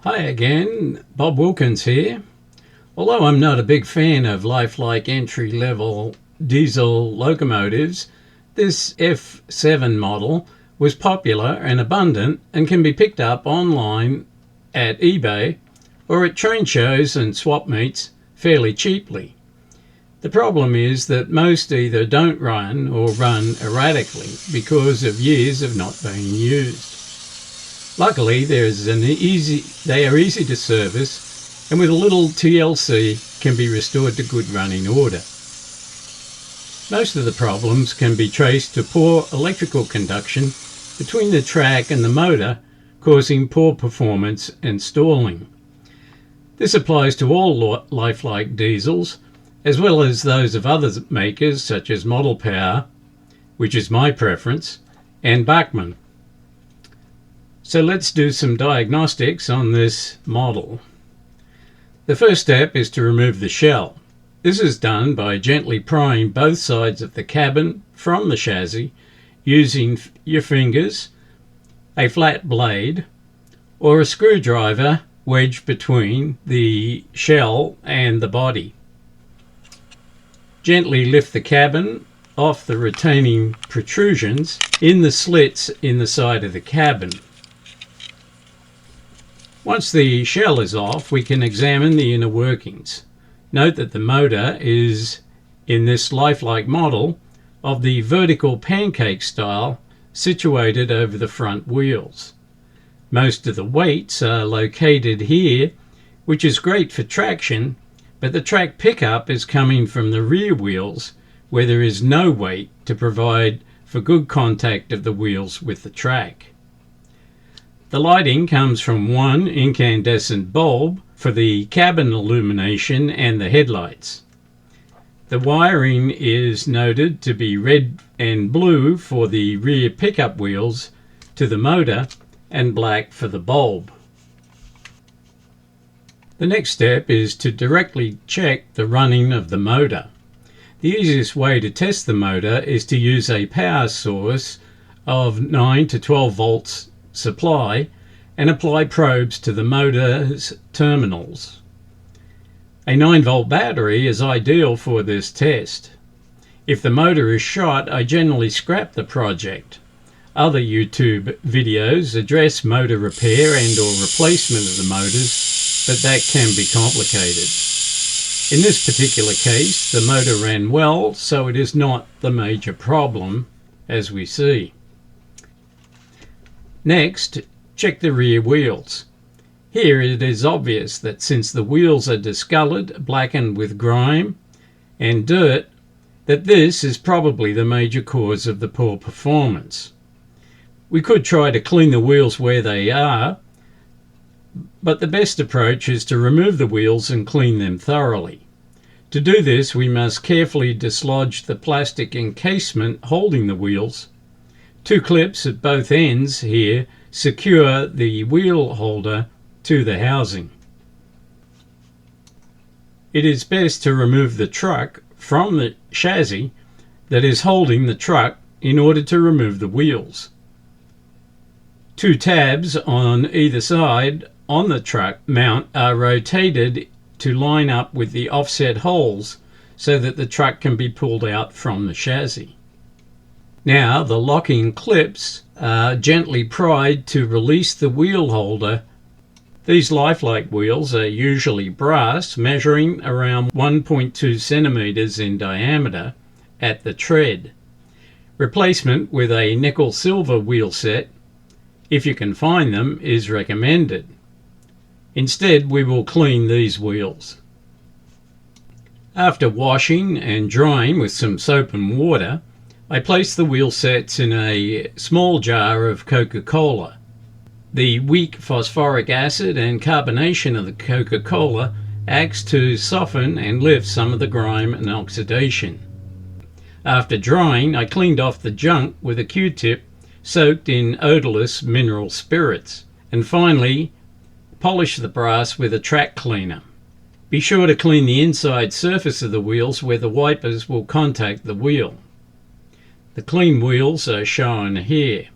Hi again, Bob Wilkins here. Although I'm not a big fan of lifelike entry-level diesel locomotives, this F7 model was popular and abundant and can be picked up online at eBay or at train shows and swap meets fairly cheaply. The problem is that most either don't run or run erratically because of years of not being used. Luckily, they are easy to service, and with a little TLC can be restored to good running order. Most of the problems can be traced to poor electrical conduction between the track and the motor, causing poor performance and stalling. This applies to all lifelike diesels, as well as those of other makers such as Model Power, which is my preference, and Bachmann. So let's do some diagnostics on this model. The first step is to remove the shell. This is done by gently prying both sides of the cabin from the chassis using your fingers, a flat blade, or a screwdriver wedged between the shell and the body. Gently lift the cabin off the retaining protrusions in the slits in the side of the cabin. Once the shell is off, we can examine the inner workings. Note that the motor is, in this lifelike model, of the vertical pancake style, situated over the front wheels. Most of the weights are located here, which is great for traction, but the track pickup is coming from the rear wheels, where there is no weight to provide for good contact of the wheels with the track. The lighting comes from one incandescent bulb for the cabin illumination and the headlights. The wiring is noted to be red and blue for the rear pickup wheels to the motor and black for the bulb. The next step is to directly check the running of the motor. The easiest way to test the motor is to use a power source of 9 to 12 volts supply and apply probes to the motor's terminals. A 9-volt battery is ideal for this test. If the motor is shot, I generally scrap the project. Other YouTube videos address motor repair and or replacement of the motors, but that can be complicated. In this particular case, the motor ran well, so it is not the major problem, as we see. Next, check the rear wheels. Here it is obvious that since the wheels are discolored, blackened with grime and dirt, that this is probably the major cause of the poor performance. We could try to clean the wheels where they are, but the best approach is to remove the wheels and clean them thoroughly. To do this, we must carefully dislodge the plastic encasement holding the wheels. 2 clips at both ends here secure the wheel holder to the housing. It is best to remove the truck from the chassis that is holding the truck in order to remove the wheels. 2 tabs on either side on the truck mount are rotated to line up with the offset holes so that the truck can be pulled out from the chassis. Now the locking clips are gently pried to release the wheel holder. These lifelike wheels are usually brass, measuring around 1.2 centimeters in diameter at the tread. Replacement with a nickel-silver wheel set, if you can find them, is recommended. Instead, we will clean these wheels. After washing and drying with some soap and water, I place the wheel sets in a small jar of Coca-Cola. The weak phosphoric acid and carbonation of the Coca-Cola acts to soften and lift some of the grime and oxidation. After drying, I cleaned off the junk with a Q-tip soaked in odorless mineral spirits, and finally polish the brass with a track cleaner. Be sure to clean the inside surface of the wheels where the wipers will contact the wheel. The clean wheels are shown here.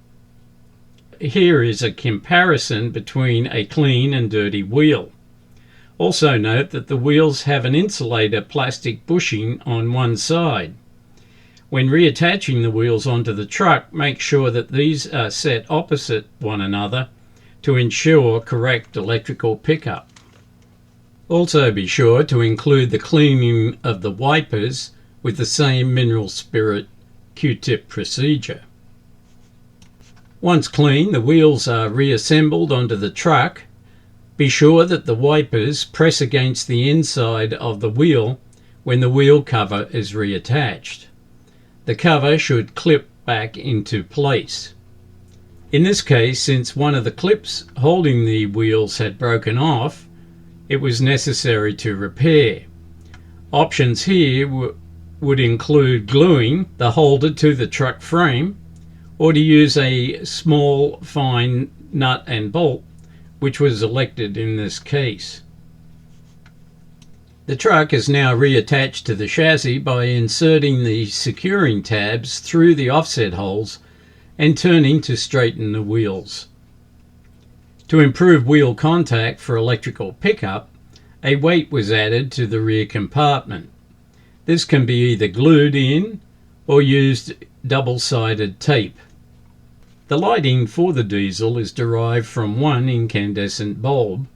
here is a comparison between a clean and dirty wheel. Also note that the wheels have an insulator plastic bushing on one side. When reattaching the wheels onto the truck, make sure that these are set opposite one another to ensure correct electrical pickup. Also be sure to include the cleaning of the wipers with the same mineral spirit Q-tip procedure. Once clean, the wheels are reassembled onto the truck. Be sure that the wipers press against the inside of the wheel when the wheel cover is reattached. The cover should clip back into place. In this case, since one of the clips holding the wheels had broken off, it was necessary to repair. Options here would include gluing the holder to the truck frame, or to use a small fine nut and bolt, which was elected in this case. The truck is now reattached to the chassis by inserting the securing tabs through the offset holes and turning to straighten the wheels. To improve wheel contact for electrical pickup, a weight was added to the rear compartment. This can be either glued in or used double-sided tape. The lighting for the diesel is derived from one incandescent bulb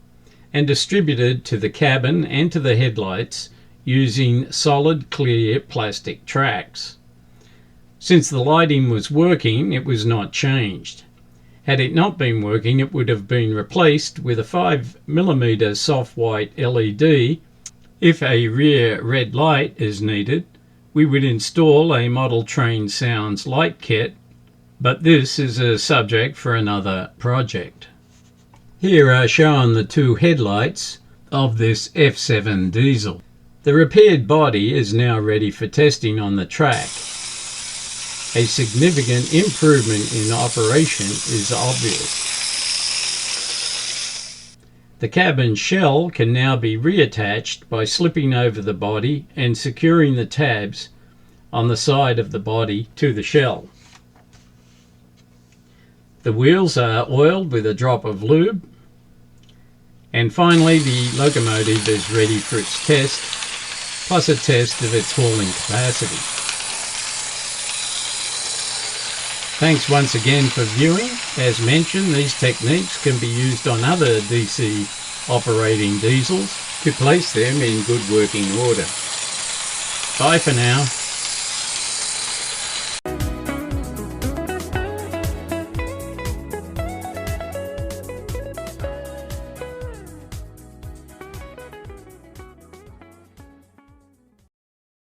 and distributed to the cabin and to the headlights using solid clear plastic tracks. Since the lighting was working, it was not changed. Had it not been working, it would have been replaced with a 5mm soft white LED. If a rear red light is needed, we would install a model train sounds light kit, but this is a subject for another project. Here are shown the two headlights of this F7 diesel. The repaired body is now ready for testing on the track. A significant improvement in operation is obvious. The cabin shell can now be reattached by slipping over the body and securing the tabs on the side of the body to the shell. The wheels are oiled with a drop of lube. And finally, the locomotive is ready for its test, plus a test of its hauling capacity. Thanks once again for viewing. As mentioned, these techniques can be used on other DC operating diesels to place them in good working order. Bye for now.